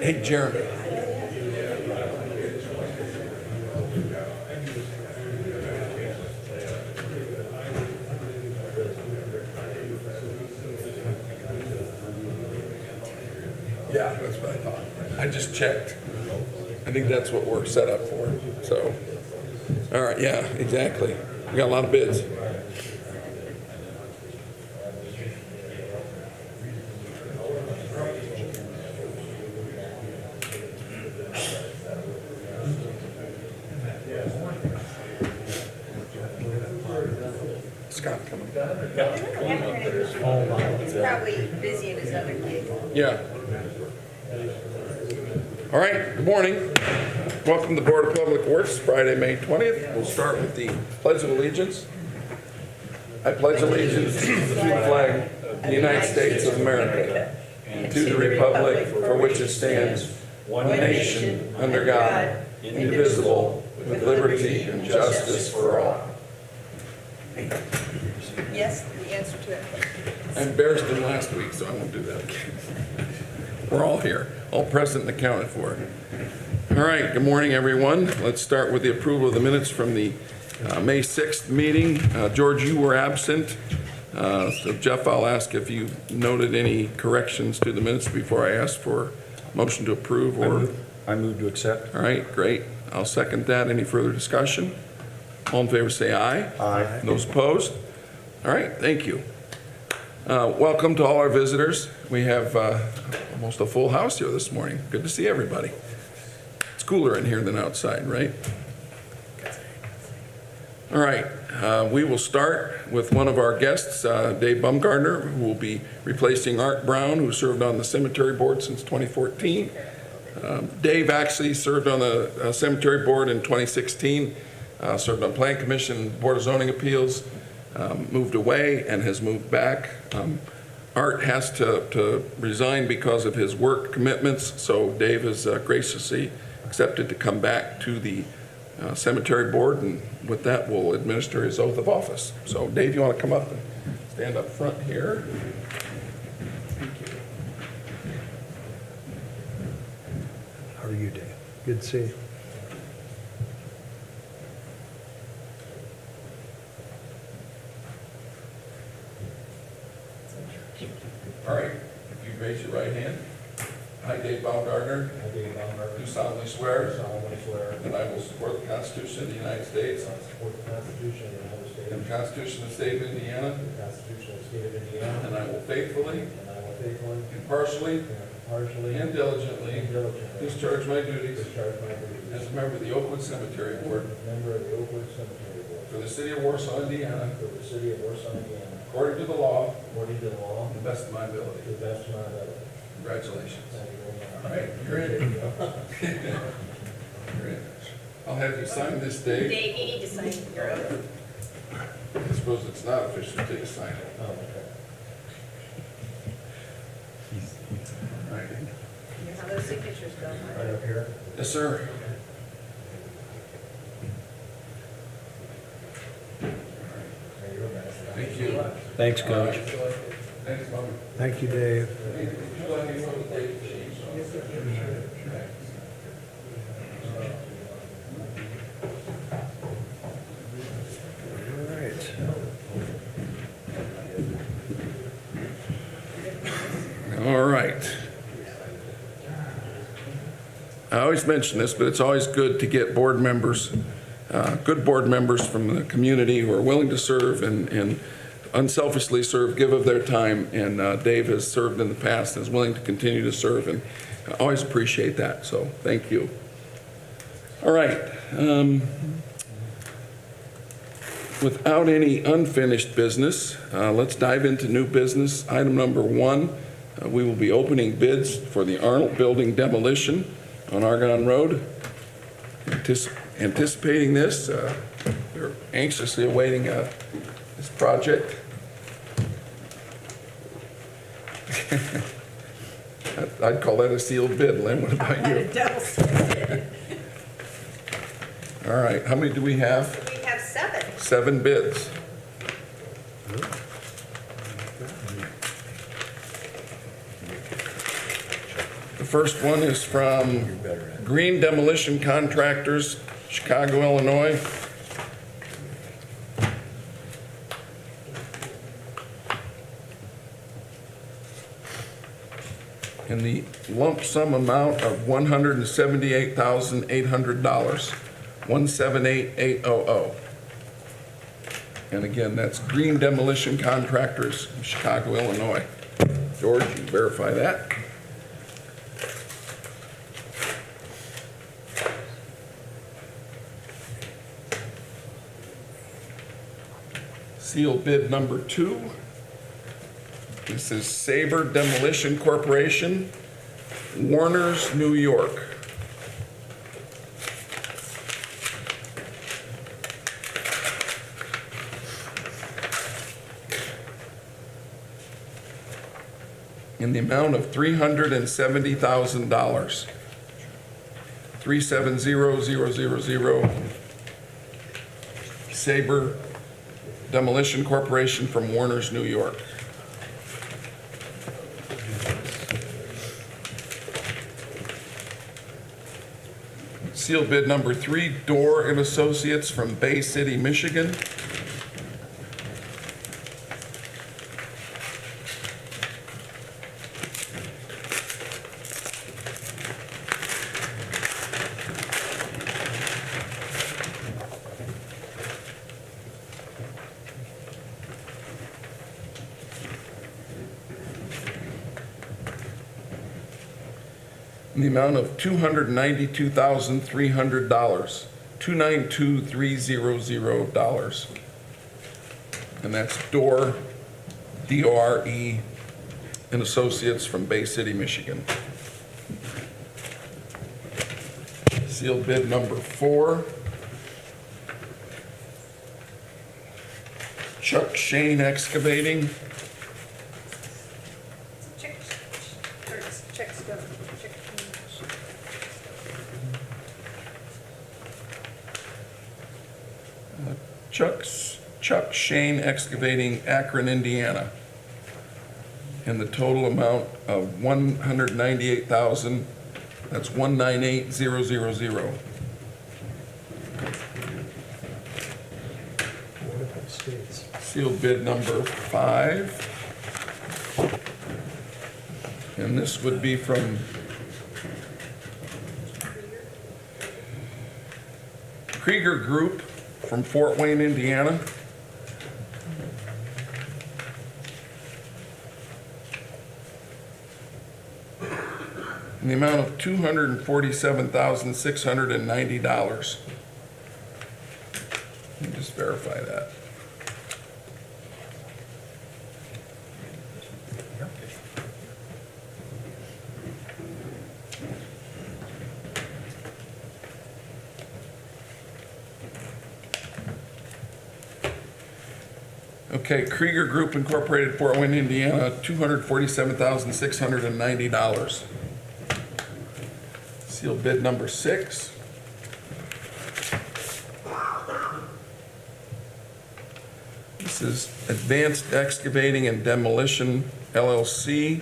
Hey, Jeremy. Yeah, that's what I thought. I just checked. I think that's what we're set up for, so. All right, yeah, exactly. We got a lot of bids. Scott coming. He's probably busy in his other gig. Yeah. All right, good morning. Welcome to the Board of Public Works, Friday, May 20th. We'll start with the Pledge of Allegiance. I pledge allegiance to the flag of the United States of America and to the republic for which it stands, one nation, under God, indivisible, with liberty and justice for all. Yes, the answer to that question. I embarrassed him last week, so I won't do that again. We're all here, all present and accounted for. All right, good morning, everyone. Let's start with the approval of the minutes from the May 6th meeting. George, you were absent. So Jeff, I'll ask if you noted any corrections to the minutes before I ask for motion to approve or... I move to accept. All right, great. I'll second that. Any further discussion? All in favor say aye. Aye. Those opposed? All right, thank you. Welcome to all our visitors. We have almost a full house here this morning. Good to see everybody. It's cooler in here than outside, right? All right, we will start with one of our guests, Dave Bumgardner, who will be replacing Art Brown, who served on the cemetery board since 2014. Dave actually served on the cemetery board in 2016, served on Plan Commission, Board of Zoning Appeals, moved away and has moved back. Art has to resign because of his work commitments, so Dave has graciously accepted to come back to the cemetery board, and with that we'll administer his oath of office. So Dave, you want to come up and stand up front here? Thank you. How are you, Dave? Good to see you. All right, if you raise your right hand. I, Dave Baumgartner, I, Dave Baumgartner, do solemnly swear solemnly swear that I will support the Constitution of the United States that I will support the Constitution of the United States and the Constitution of the State of Indiana, and the Constitution of the State of Indiana, and I will faithfully, and I will faithfully, impartially, impartially, and diligently and diligently discharge my duties discharge my duties as a member of the Oakwood Cemetery Board as a member of the Oakwood Cemetery Board for the city of Warsaw, Indiana, for the city of Warsaw, Indiana, according to the law, according to the law, to the best of my ability. to the best of my ability. Congratulations. Thank you very much. All right, you're in. You're in. I'll have you sign this, Dave. Dave, you need to sign your oath. I suppose it's not official until you sign it. Oh, okay. All right. You know how those signatures go, huh? Right up here. Yes, sir. There you go, guys. Thank you. Thanks, Coach. Thanks, Bobby. Thank you, Dave. Would you like me to put the date sheet? All right. All right. I always mention this, but it's always good to get board members, good board members from the community who are willing to serve and unselfishly serve, give of their time. And Dave has served in the past and is willing to continue to serve, and I always appreciate that. So thank you. All right. Without any unfinished business, let's dive into new business. Item number 1, we will be opening bids for the Arnold Building demolition on Argonne Road. Anticipating this, we're anxiously awaiting this project. I'd call that a sealed bid. Lynn, what about you? Double stack. All right, how many do we have? We have 7. 7 bids. The The first one is from Green Demolition Contractors, Chicago, Illinois. In the lump sum amount of $178,800, 178,800. And again, that's Green Demolition Contractors, Chicago, Illinois. George, you verify that? Sealed bid number 2. This is Sabre Demolition Corporation, Warners, New York. In the amount of $370,000. 370,000. Sabre Demolition Corporation from Warners, New York. Sealed bid number 3, Door and Associates from Bay City, Michigan. In the amount of $292,300, $292,300. And that's Door, D-O-R-E, and Associates from Bay City, Michigan. Sealed bid number 4, Chuck Shane Excavating. Check's done. Chuck Shane Excavating, Akron, Indiana. And the total amount of $198,000, that's $198,000. What if it states? Sealed bid number 5. And this would be from Krieger Group from Fort Wayne, Indiana. In the amount of $247,690. Let me just verify that. Okay, Krieger Group Incorporated, Fort Wayne, Indiana, $247,690. Sealed bid number 6. This is Advanced Excavating and Demolition, LLC,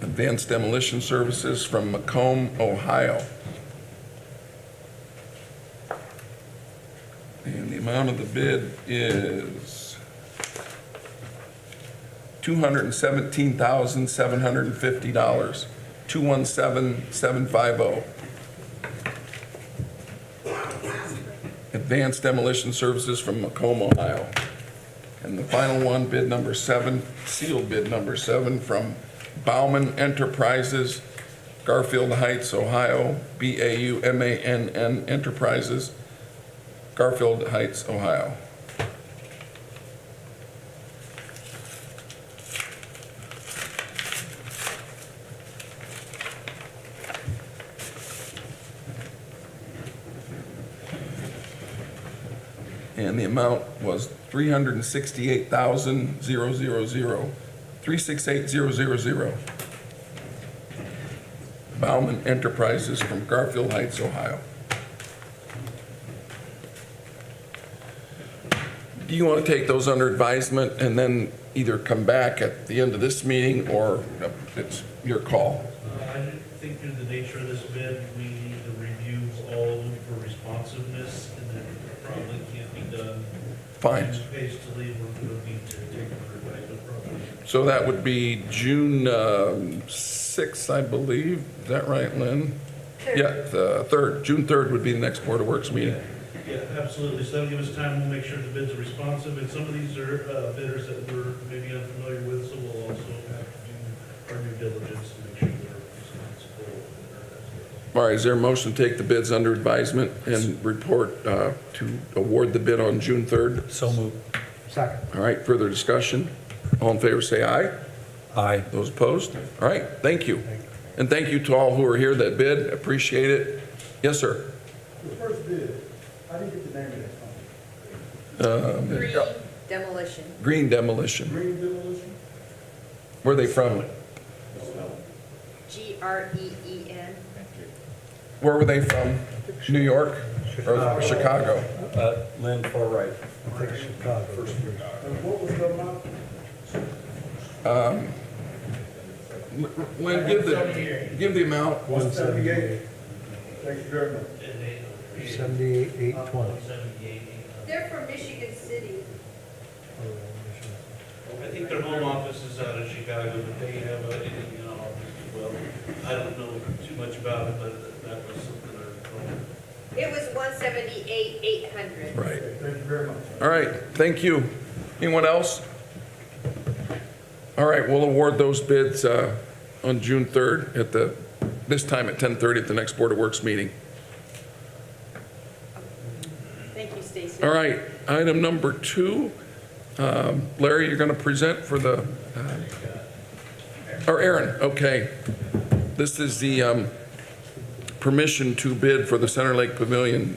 Advanced Demolition Services from Macomb, Ohio. And the amount of the bid is $217,750, 217,750. Advanced Demolition Services from Macomb, Ohio. And the final one, bid number 7, sealed bid number 7 from Bauman Enterprises, Garfield Heights, Ohio, B-A-U-M-A-N-N Enterprises, Garfield Heights, Ohio. And the amount was $368,000, 368,000. Bauman Enterprises from Garfield Heights, Ohio. Do you want to take those under advisement and then either come back at the end of this meeting, or it's your call. I think due to the nature of this bid, we need to review all of them for responsiveness, and then it probably can't be done. Fine. In space to leave, we're going to need to take a revised probably. So that would be June 6th, I believe. Is that right, Lynn? Yeah, the 3rd. June 3rd would be the next Board of Works meeting. Yeah, absolutely. So that'll give us time, we'll make sure the bids are responsive, and some of these are bidders that we're maybe unfamiliar with, so we'll also have to do our due diligence to make sure they're responsible. All right, is there a motion to take the bids under advisement and report to award the bid on June 3rd? So moved. Second. All right, further discussion? All in favor, say aye. Aye. Those opposed? All right, thank you. And thank you to all who are here that bid, appreciate it. Yes, sir. The first bid, I didn't get the name of that company. Green demolition. Green Demolition. Green Demolition? Where are they from? GREEN. Where were they from? New York or Chicago? Lynn, far right. I think Chicago. And what was the amount? Lynn, give the amount. 178. Thank you very much. 78,820. They're from Michigan City. I think their home office is out of Chicago, but they have a, you know, well, I don't know too much about it, but that was something I It was 178,800. Right. Thank you very much. All right, thank you. Anyone else? All right, we'll award those bids on June 3rd at this time at 10:30 at the next Board of Works meeting. Thank you, Stacy. All right, item number 2. Larry, you're going to present for the, or Aaron, okay. This is the permission to bid for the Center Lake Pavilion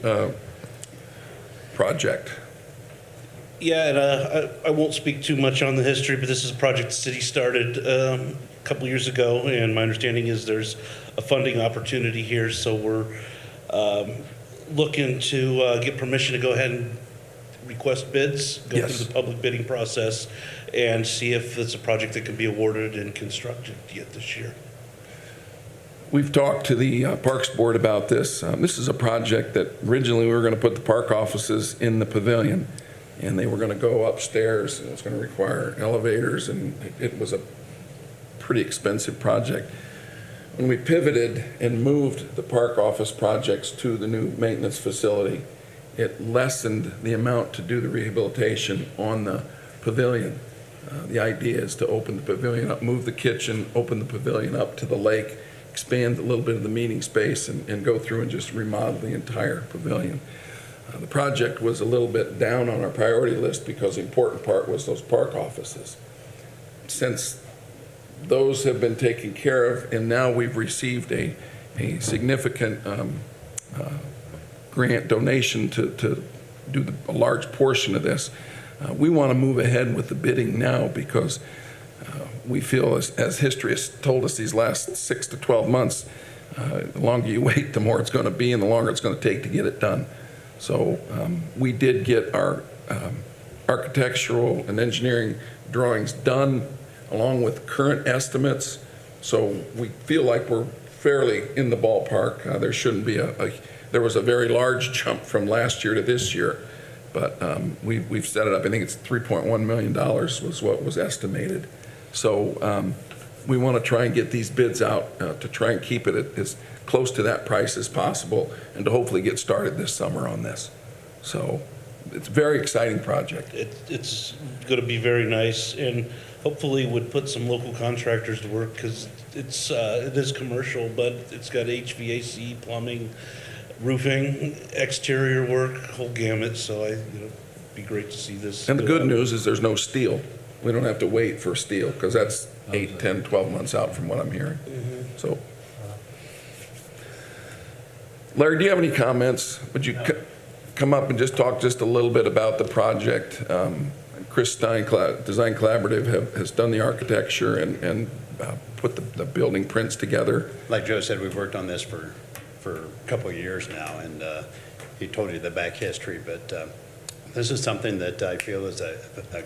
project. Yeah, and I won't speak too much on the history, but this is a project the city started a couple years ago, and my understanding is there's a funding opportunity here, so we're looking to get permission to go ahead and request bids, go Yes. through the public bidding process, and see if it's a project that can be awarded and constructed yet this year. We've talked to the Parks Board about this. This is a project that originally we were going to put the park offices in the pavilion, and they were going to go upstairs, and it was going to require elevators, and it was a pretty expensive project. When we pivoted and moved the park office projects to the new maintenance facility, it lessened the amount to do the rehabilitation on the pavilion. The idea is to open the pavilion up, move the kitchen, open the pavilion up to the lake, expand a little bit of the meeting space, and go through and just remodel the entire pavilion. The project was a little bit down on our priority list because the important part was those park offices. Since those have been taken care of, and now we've received a significant grant donation to do a large portion of this, we want to move ahead with the bidding now because we feel, as history has told us these last 6 to 12 months, the longer you wait, the more it's going to be and the longer it's going to take to get it done. So we did get our architectural and engineering drawings done along with current estimates. So we feel like we're fairly in the ballpark. There shouldn't be there was a very large jump from last year to this year, but we've set it up. I think it's $3.1 million was what was estimated. So we want to try and get these bids out to try and keep it at as close to that price as possible and to hopefully get started this summer on this. So it's a very exciting project. It's going to be very nice, and hopefully would put some local contractors to work because it is commercial, but it's got HVAC, plumbing, roofing, exterior work, whole gamut. So it'd be great to see this. And the good news is there's no steel. We don't have to wait for steel because that's 8, 10, 12 months out from what I'm hearing. So, Larry, do you have any comments? Would you come up and just talk just a little bit about the project? Chris Stein Design Collaborative has done the architecture and put the building prints together. Like Joe said, we've worked on this for a couple of years now, and he told you the back history, but this is something that I feel is a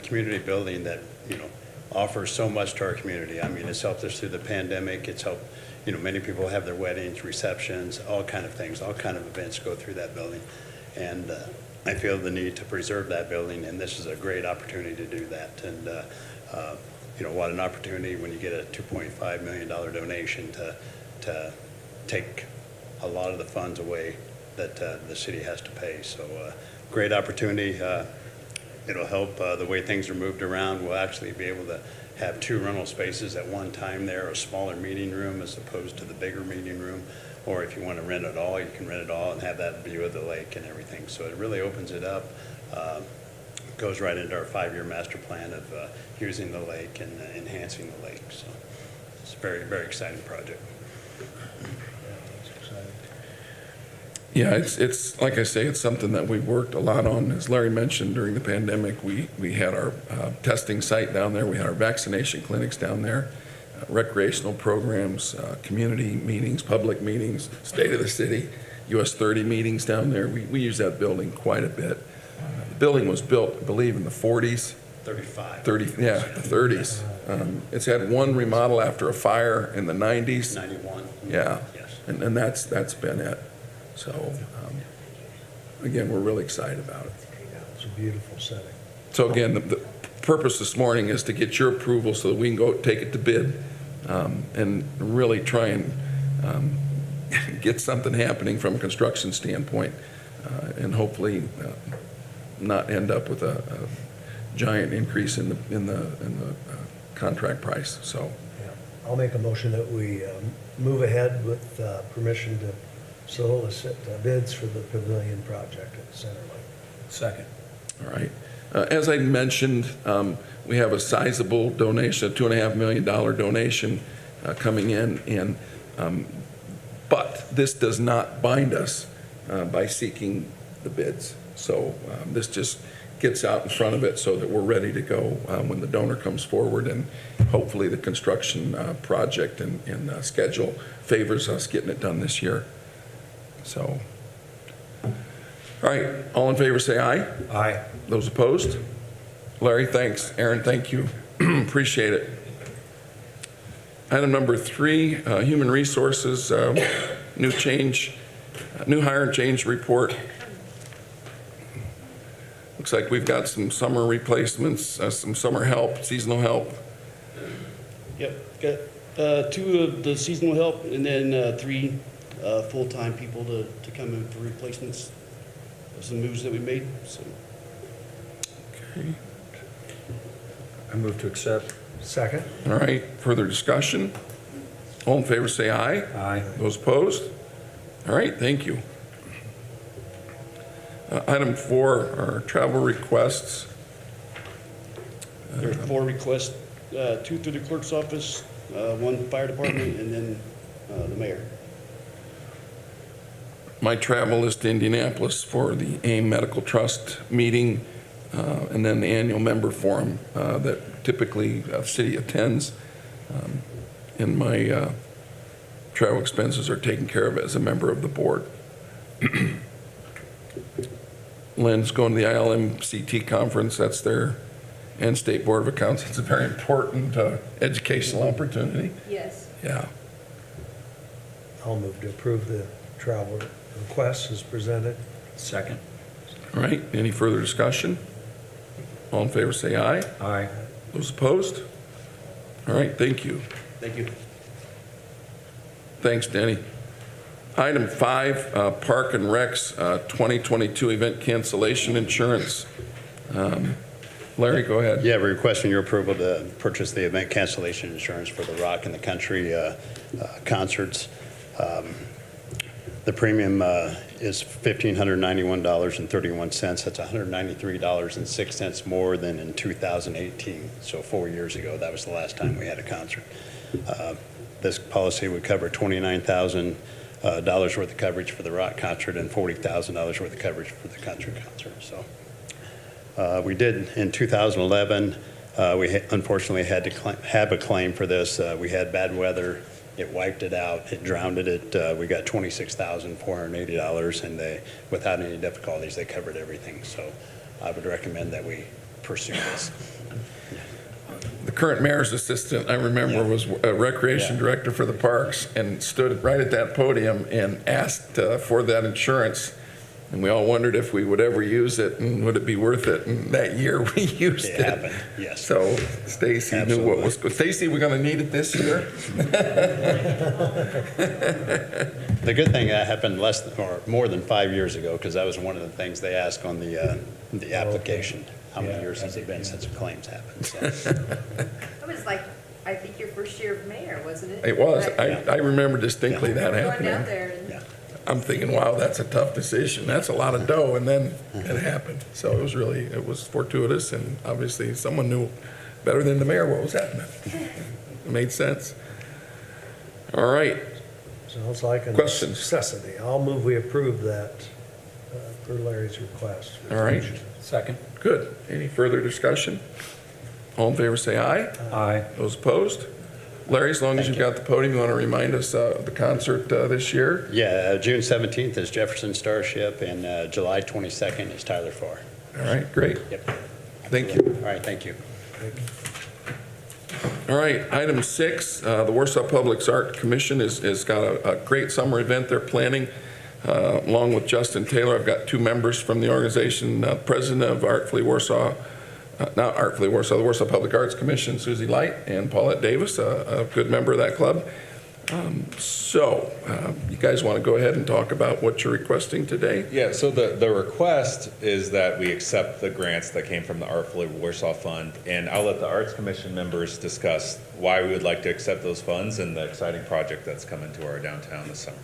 community building that, offers so much to our community. I mean, it's helped us through the pandemic. It's helped, many people have their weddings, receptions, all kind of things, all kind of events go through that building. And I feel the need to preserve that building, and this is a great opportunity to do that. And, what an opportunity when you get a $2.5 million donation to take a lot of the funds away that the city has to pay. So great opportunity. It'll help the way things are moved around. We'll actually be able to have 2 rental spaces at one time there, a smaller meeting room as opposed to the bigger meeting room. Or if you want to rent it all, you can rent it all and have that view of the lake and everything. So it really opens it up. Goes right into our 5-year master plan of using the lake and enhancing the lake. So it's a very, very exciting project. Yeah, it's like I say, it's something that we've worked a lot on. As Larry mentioned, during the pandemic, we had our testing site down there. We had our vaccination clinics down there, recreational programs, community meetings, public meetings, state of the city, US 30 meetings down there. We use that building quite a bit. The building was built, I believe, in the 40s. 35. 30s. It's had one remodel after a fire in the 90s. 91. Yeah, Yes. and that's been it. So, again, we're really excited about it. It's a beautiful setting. So again, the purpose this morning is to get your approval so that we can go take it to bid and really try and get something happening from a construction standpoint and hopefully not end up with a giant increase in the contract price. So, Yeah. I'll make a motion that we move ahead with permission to solicit bids for the pavilion project at Center Lake. Second. all right. As I mentioned, we have a sizable donation, a $2.5 million donation coming in, but this does not bind us by seeking the bids. So this just gets out in front of it so that we're ready to go when the donor comes forward, and hopefully the construction project and schedule favors us getting it done this year. So, all right, all in favor say aye. Aye. Those opposed? Larry, thanks. Aaron, thank you. Appreciate it. Item number 3, Human Resources, new hire and change report. Looks like we've got some summer replacements, some summer help, seasonal help. Yep, got 2 of the seasonal help and then 3 full-time people to come in for replacements of some moves that we made, so. Okay. I move to accept. Second? All right, further discussion? All in favor say aye. Aye. Those opposed? All right, thank you. Item 4 are travel requests. There are 4 requests, 2 through the clerk's office, 1 fire department, and then the mayor. My travel is to Indianapolis for the AIM Medical Trust meeting, and then the annual member forum that typically the city attends. And my travel expenses are taken care of as a member of the board. Lynn's going to the ILMCT conference. That's their and State Board of Accounts. It's a very important educational opportunity. Yes. Yeah. I'll move to approve the travel requests as presented. Second. All right, any further discussion? All in favor say aye. Aye. Those opposed? All right, thank you. Thank you. Thanks, Denny. Item 5, Park and Rec's 2022 event cancellation insurance. Larry, go ahead. Yeah, we're requesting your approval to purchase the event cancellation insurance for the Rock and the Country concerts. The premium is $1,591.31. That's $193.06 more than in 2018. So 4 years ago, that was the last time we had a concert. This policy would cover $29,000 worth of coverage for the Rock concert and $40,000 worth of coverage for the country concert. So we did in 2011. We unfortunately had to have a claim for this. We had bad weather. It wiped it out. It drowned it. We got $26,480, and without any difficulties, they covered everything. So I would recommend that we pursue this. the current mayor's assistant, I remember, was a recreation Yeah. director for the parks and stood right at that podium and asked for that insurance. And we all wondered if we would ever use it and would it be worth it. And that year we used It it. happened, yes. So Stacy knew what was good. Stacy, we're going to need it this year? The good thing that happened more than 5 years ago, because that was one of the things they asked on the application. How many Yeah. years has it been since claims happened? So, That was like, I think your first year of mayor, wasn't it? It was. Right. I remember distinctly that Going down happening. there and yeah. I'm thinking, wow, that's a tough decision. That's a lot of dough. And then it happened. So it was fortuitous. And obviously someone knew better than the mayor what was happening. It made sense. All right. Sounds like a Questions? necessity. I'll move we approve that per Larry's request. All right. Second. Good. Any further discussion? All in favor, say aye. Aye. Those opposed? Larry, as long as you've got the podium, you want to remind us of the concert this year? Yeah, June 17th is Jefferson Starship, and July 22nd is Tyler Farr. All right, great. Yep. Thank you. All right, thank you. All right, item 6, the Warsaw Public Art Commission has got a great summer event they're planning. Along with Justin Taylor, I've got 2 members from the organization, president of Artfully Warsaw, not Artfully Warsaw, the Warsaw Public Arts Commission, Susie Light, and Paulette Davis, a good member of that club. You guys want to go ahead and talk about what you're requesting today? Yeah, so the request is that we accept the grants that came from the Artfully Warsaw Fund, and I'll let the Arts Commission members discuss why we would like to accept those funds and the exciting project that's coming to our downtown this summer.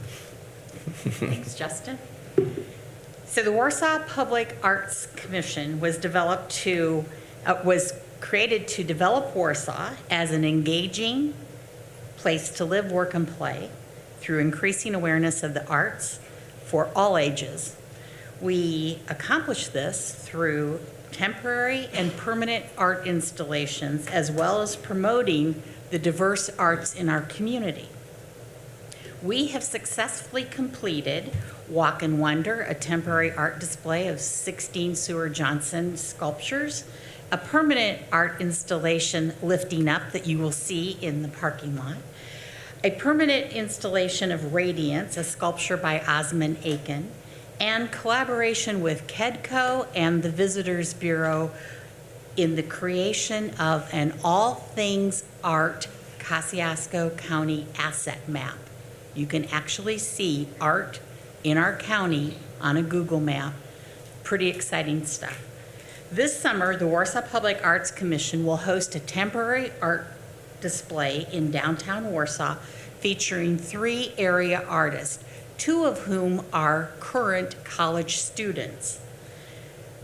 Thanks, Justin. So the Warsaw Public Arts Commission was created to develop Warsaw as an engaging place to live, work, and play through increasing awareness of the arts for all ages. We accomplish this through temporary and permanent art installations, as well as promoting the diverse arts in our community. We have successfully completed Walk and Wonder, a temporary art display of 16 Seward Johnson sculptures, a permanent art installation, Lifting Up, that you will see in the parking lot, a permanent installation of Radiance, a sculpture by Osman Aiken, and collaboration with KEDCO and the Visitors Bureau in the creation of an all things art Kosciuszko County asset map. You can actually see art in our county on a Google map. Pretty exciting stuff. This summer, the Warsaw Public Arts Commission will host a temporary art display in downtown Warsaw featuring 3 area artists, 2 of whom are current college students.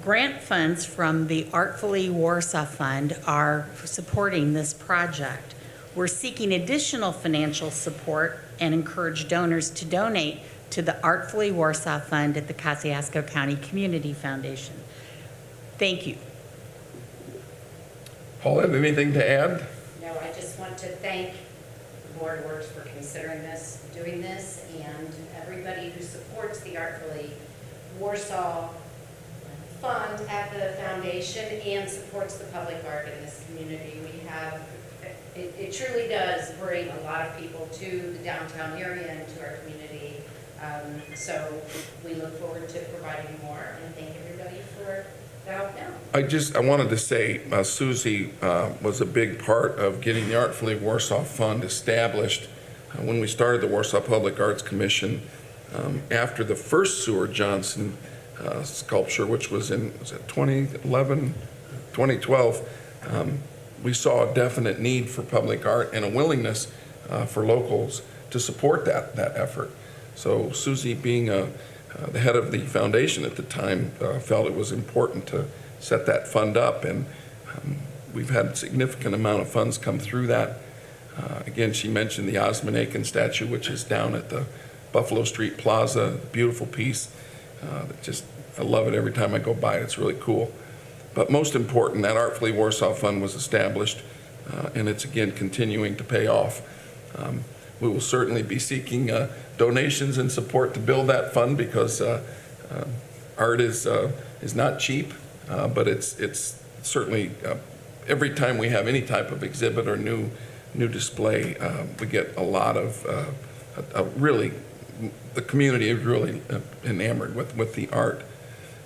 Grant funds from the Artfully Warsaw Fund are supporting this project. We're seeking additional financial support and encourage donors to donate to the Artfully Warsaw Fund at the Kosciuszko County Community Foundation. Thank you. Paulette, anything to add? No, I just want to thank the Board of Works for considering this, doing this, and everybody who supports the Artfully Warsaw Fund at the foundation and supports the public art in this community. It truly does bring a lot of people to the downtown area and to our community. So we look forward to providing more, and thank everybody for the help now. I wanted to say Susie was a big part of getting the Artfully Warsaw Fund established when we started the Warsaw Public Arts Commission after the first Seward Johnson sculpture, which was in 2011, 2012. We saw a definite need for public art and a willingness for locals to support that effort. So Susie, being the head of the foundation at the time, felt it was important to set that fund up, and we've had a significant amount of funds come through that. Again, she mentioned the Osman Aiken statue, which is down at the Buffalo Street Plaza, beautiful piece. I love it every time I go by it. It's really cool. But most important, that Artfully Warsaw Fund was established, and it's again continuing to pay off. We will certainly be seeking donations and support to build that fund, because art is not cheap, but it's certainly every time we have any type of exhibit or new display, we get a lot of, really, the community is really enamored with the art.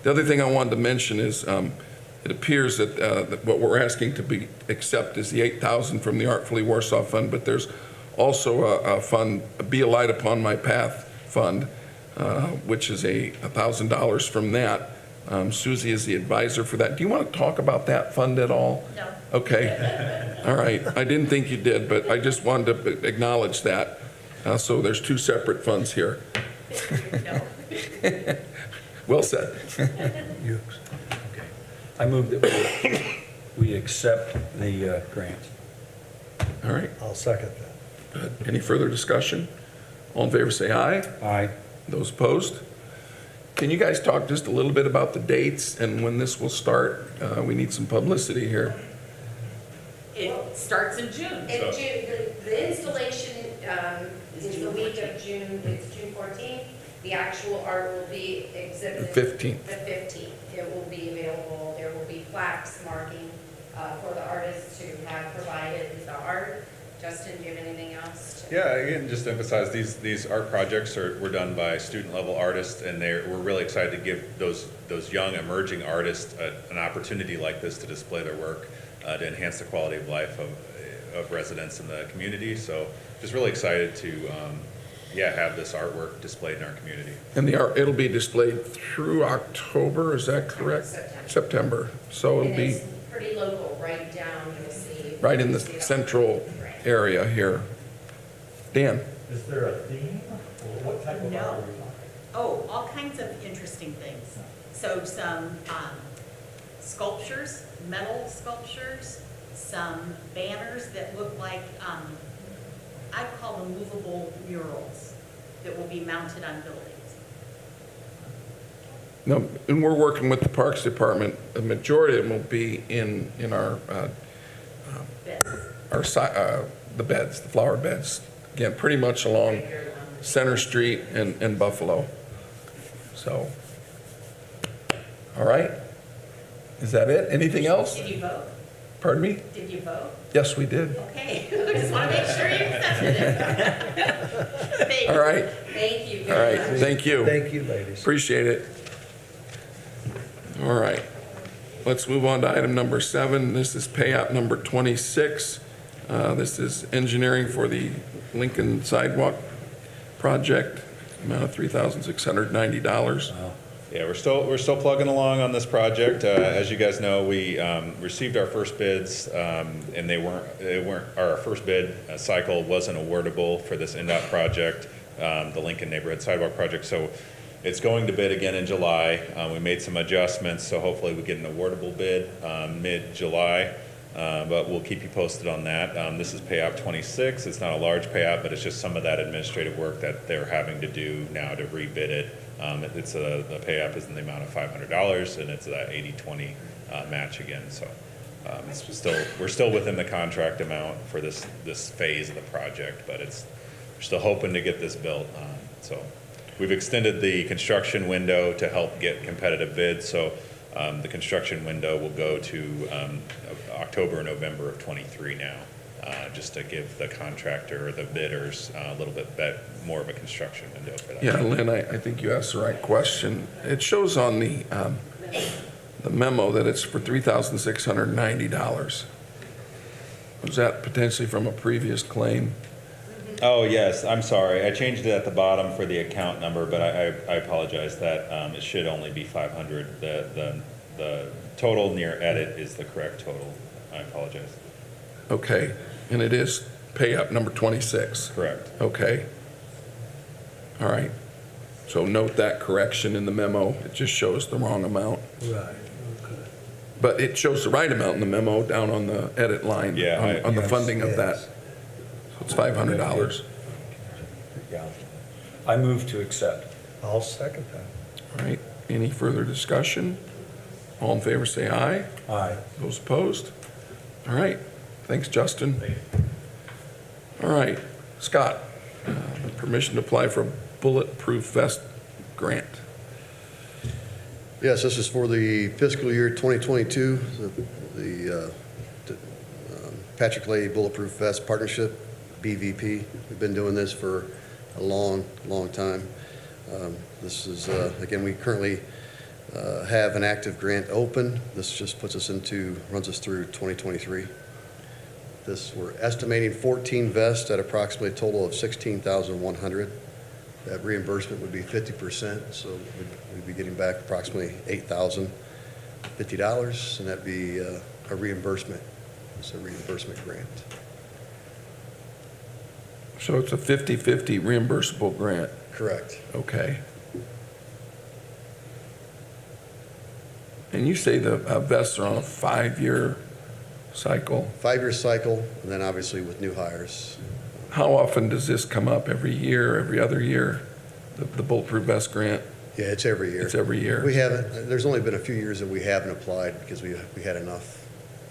The other thing I wanted to mention is it appears that what we're asking to be accept is the $8,000 from the Artfully Warsaw Fund, but there's also a fund, Be a Light Upon My Path Fund, which is $1,000 from that. Susie is the advisor for that. Do you want to talk about that fund at all? No. Okay. All right. I didn't think you did, but I just wanted to acknowledge that. So there's two separate funds here. No. Well said. You- Okay. I move that we accept the grant. All right. I'll second that. Good. Any further discussion? All in favor, say aye. Aye. Those opposed? Can you guys talk just a little bit about the dates and when this will start? We need some publicity here. It starts in June. In June, the installation is the week of June, it's June 14th. The actual art will be exhibited. The 15th. The 15th. It will be available. There will be plaques marking for the artists who have provided the art. Justin, do you have anything else? Yeah, again, just to emphasize, these art projects were done by student-level artists, and we're really excited to give those young emerging artists an opportunity like this to display their work, to enhance the quality of life of residents in the community. So just really excited to have this artwork displayed in our community. And the art, it'll be displayed through October, is that correct? September. So it'll And be it's pretty local, right down, you'll see. right in the you'll see it on- central Right. area here. Dan? Is there a theme, or what type of No. art are we talking? Oh, all kinds of interesting things. So some sculptures, metal sculptures, some banners that look like, I call them movable murals that will be mounted on buildings. No, and we're working with the Parks Department. The majority of them will be in our Beds. the beds, the flower beds. Again, pretty much along Center Street and Buffalo. So, all right. Is that it? Anything else? Did you vote? Pardon me? Did you vote? Yes, we did. Okay, I just want to make sure you accepted it. Thanks. All right, Thank you all very right. much. Thank you. Thank you, ladies. Appreciate it. All right. Let's move on to item number 7. This is pay app number 26. This is engineering for the Lincoln Sidewalk Project, amount of $3,690. Yeah, we're still plugging along on this project. As you guys know, we received our first bids, and our first bid cycle wasn't awardable for this NDOT project, the Lincoln Neighborhood Sidewalk Project. So it's going to bid again in July. We made some adjustments, so hopefully we get an awardable bid mid-July. But we'll keep you posted on that. This is pay app 26. It's not a large pay app, but it's just some of that administrative work that they're having to do now to rebid it. It's the pay app is in the amount of $500, and it's that 80-20 match again. So we're still within the contract amount for this phase of the project, but we're still hoping to get this built. So we've extended the construction window to help get competitive bids. So the construction window will go to October, November of '23 now, just to give the contractor or the bidders a little bit more of a construction window for that. Yeah, Lynn, I think you asked the right question. It shows on the memo that it's for $3,690. Was that potentially from a previous claim? Oh, yes, I'm sorry. I changed it at the bottom for the account number, but I apologize that it should only be 500. The total near edit is the correct total. I apologize. Okay, and it is pay up number 26? Correct. Okay. All right. So note that correction in the memo. It just shows the wrong amount. Right, okay. But it shows the right amount in the memo down on the edit line. Yeah, On the Yes, funding of that. yes. So it's $500. Yeah. I move to accept. I'll second that. All right. Any further discussion? All in favor, say aye. Aye. Those opposed? All right. Thanks, Justin. All right. Scott, permission to apply for a bulletproof vest grant. Yes, this is for the fiscal year 2022, to Patrick Leahy Bulletproof Vest Partnership, BVP. We've been doing this for a long, long time. This is, again, we currently have an active grant open. This just runs us through 2023. We're estimating 14 vests at approximately a total of $16,100. That reimbursement would be 50%, so we'd be getting back approximately $8,050, and that'd be a reimbursement. It's a reimbursement grant. So it's a 50/50 reimbursable grant. Correct. Okay. And you say the vests are on a 5-year cycle. 5-year cycle, and then obviously with new hires. How often does this come up? Every year, every other year? The Bulletproof Vest grant? Yeah, it's every year. It's every year. We haven't, there's only been a few years that we haven't applied because we had enough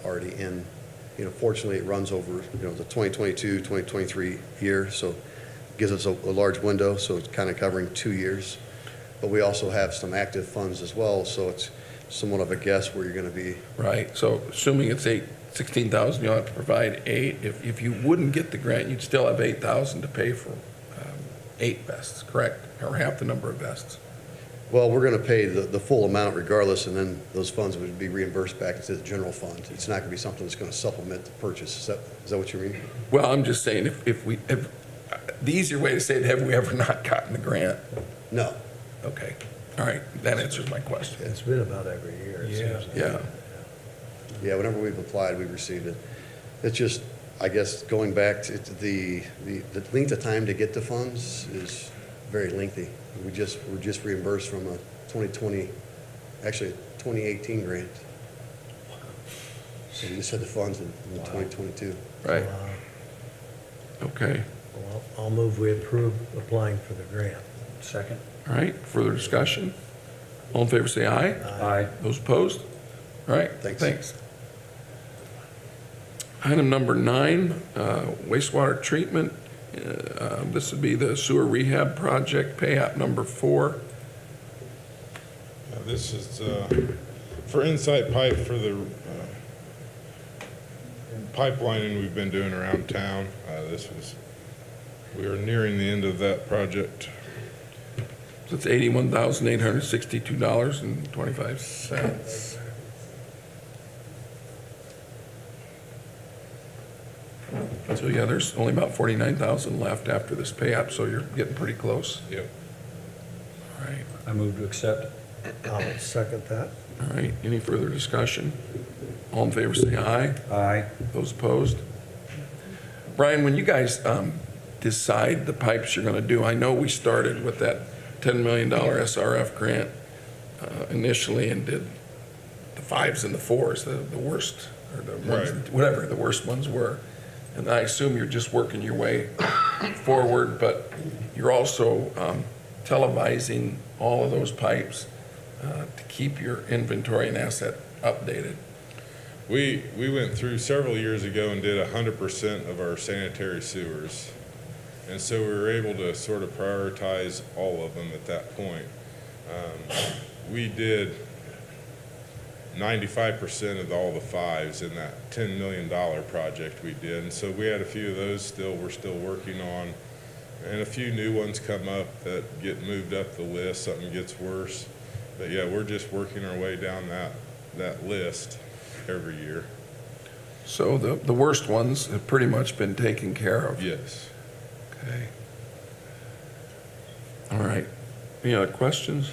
already in. Fortunately, it runs over, the 2022, 2023 year, so it gives us a large window, so it's kind of covering 2 years. But we also have some active funds as well, so it's somewhat of a guess where you're going to be. Right, so assuming it's 16,000, you'll have to provide 8. If you wouldn't get the grant, you'd still have 8,000 to pay for 8 vests, correct? Or half the number of vests. Well, we're going to pay the full amount regardless, and then those funds would be reimbursed back into the general fund. It's not going to be something that's going to supplement the purchase. Is that what you mean? Well, I'm just saying, if the easier way to say it, have we ever not gotten the grant? No. Okay, all right, that answers my question. It's been about every year, it seems like. Yeah. Yeah, whenever we've applied, we've received it. It's just, I guess, going back to the length of time to get the funds is very lengthy. We're just reimbursed from a 2018 grant. So we just had the funds in 2022. Right, okay. Well, I'll move we approve applying for the grant. Second? All right, further discussion? All in favor, say aye. Aye. Those opposed? All right, Thanks. thanks. Item number 9, wastewater treatment. This would be the sewer rehab project, pay app number 4. This is for Insight Pipe for the pipelining we've been doing around town. We are nearing the end of that project. So it's $81,862.25. So yeah, there's only about 49,000 left after this pay app, so you're getting pretty close. Yep. All right, I move to accept. I'll second that. all right. Any further discussion? All in favor, say aye. Aye. Those opposed? Brian, when you guys decide the pipes you're going to do, I know we started with that $10 million SRF grant initially and did the 5s and the 4s, the worst, or the ones, Right. whatever the worst ones were. And I assume you're just working your way forward, but you're also televising all of those pipes to keep your inventory and asset updated. We went through several years ago and did 100% of our sanitary sewers. And so we were able to sort of prioritize all of them at that point. We did 95% of all the 5s in that $10 million project we did. And so we had a few of those we're still working on. And a few new ones come up that get moved up the list, something gets worse. But yeah, we're just working our way down that list every year. So the worst ones have pretty much been taken care of. Yes. Okay. All right. Any other questions?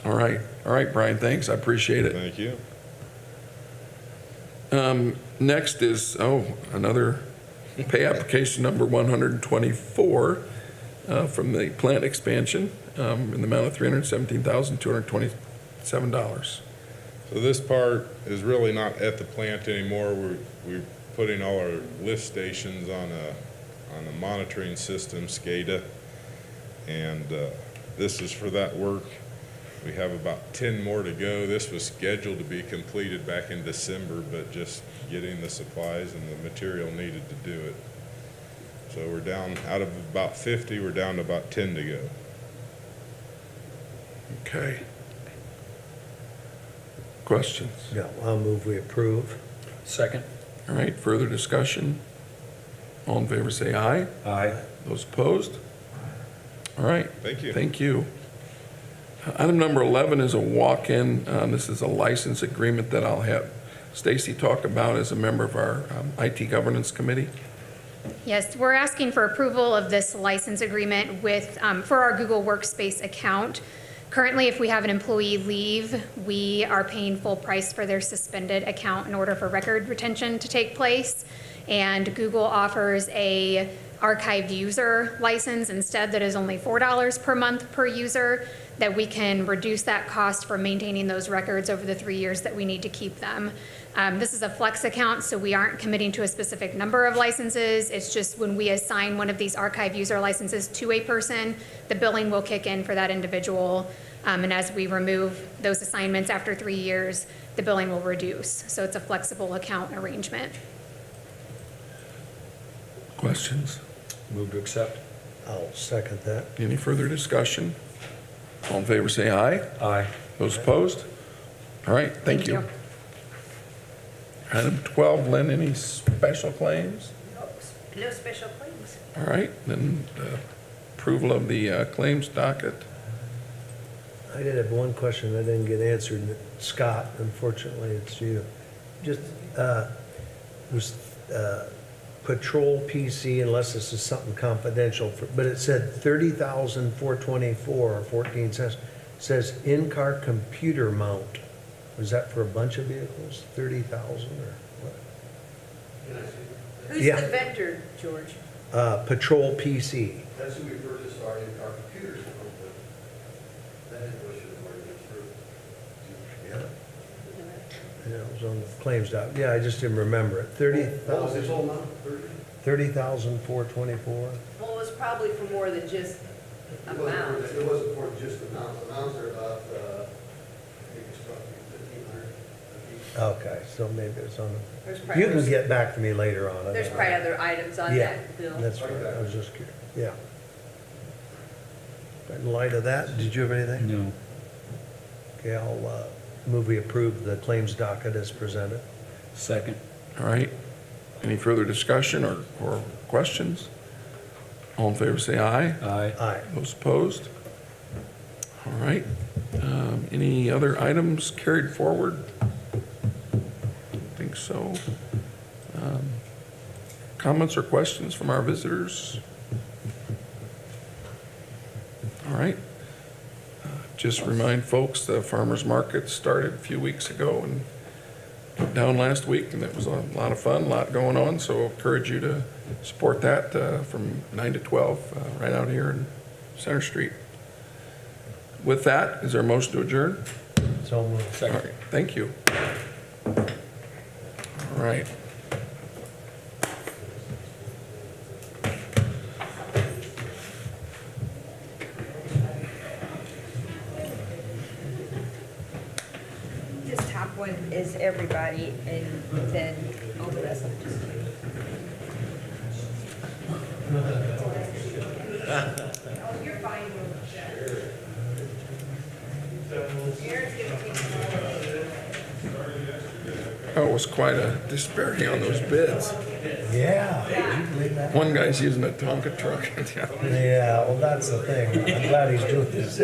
All right, Brian, thanks, I appreciate it. Thank you. Next is, another pay application number 124 from the plant expansion in the amount of $317,227. So this part is really not at the plant anymore. We're putting all our lift stations on a monitoring system, SCADA, and this is for that work. We have about 10 more to go. This was scheduled to be completed back in December, but just getting the supplies and the material needed to do it. So we're down, out of about 50, we're down to about 10 to go. Okay. Questions? Yeah, I'll move we approve. Second? All right, further discussion? All in favor, say aye. Aye. Those opposed? All right. Thank you. Thank you. Item number 11 is a walk-in. This is a license agreement that I'll have Stacy talk about as a member of our IT Governance Committee. Yes, we're asking for approval of this license agreement with, for our Google Workspace account. Currently, if we have an employee leave, we are paying full price for their suspended account in order for record retention to take place. And Google offers a archived user license instead that is only $4 per month per user, that we can reduce that cost for maintaining those records over the 3 years that we need to keep them. This is a flex account, so we aren't committing to a specific number of licenses. It's just when we assign one of these archive user licenses to a person, the billing will kick in for that individual. And as we remove those assignments after 3 years, the billing will reduce. So it's a flexible account arrangement. Questions? Move to accept. I'll second that. Any further discussion? All in favor, say aye. Aye. Those opposed? All right, thank you. Item 12, Lynn, any special claims? No special claims. All right, then approval of the claims docket. I did have one question I didn't get answered. Scott, unfortunately, it's you. Just, was Patrol PC, unless this is something confidential, but it said 30,424 or 14 cents. Says in-car computer mount. Was that for a bunch of vehicles? 30,000 or what? Who's Yeah. the vendor, George? Patrol PC. That's who we purchased our computers from, but that invoice should have already been through. Yeah, it was on the claims doc. Yeah, I just didn't remember it. 30,000. total amount? 30,424. Well, it was probably for more than just amount. It wasn't for just amounts. Amounts are about, I think it's roughly 1,500 a piece. Okay, so maybe it's on. There's You probably, can get back to me later on it. there's probably other items on Yeah, that bill. that's right. I was just curious. Yeah. In light of that, did you have anything? No. Okay, I'll move we approve the claims docket as presented. Second. All right, any further discussion or questions? All in favor, say aye. Aye. Aye. Those opposed? All right, any other items carried forward? Don't think so. Comments or questions from our visitors? All right. Just remind folks, the farmer's market started a few weeks ago and went down last week, and it was a lot of fun, a lot going on, so I encourage you to support that from 9 to 12, right out here in Center Street. With that, is there a motion to adjourn? So moved. All right, thank you. All right. This top one is everybody, and then all the rest of them just. Oh, you're fine. Aaron's gonna take them all. Oh, it was quite a disparity on those bids. Yeah. Did you believe that? One guy's using a Tonka truck. Yeah, well, that's the thing. I'm glad he's doing this.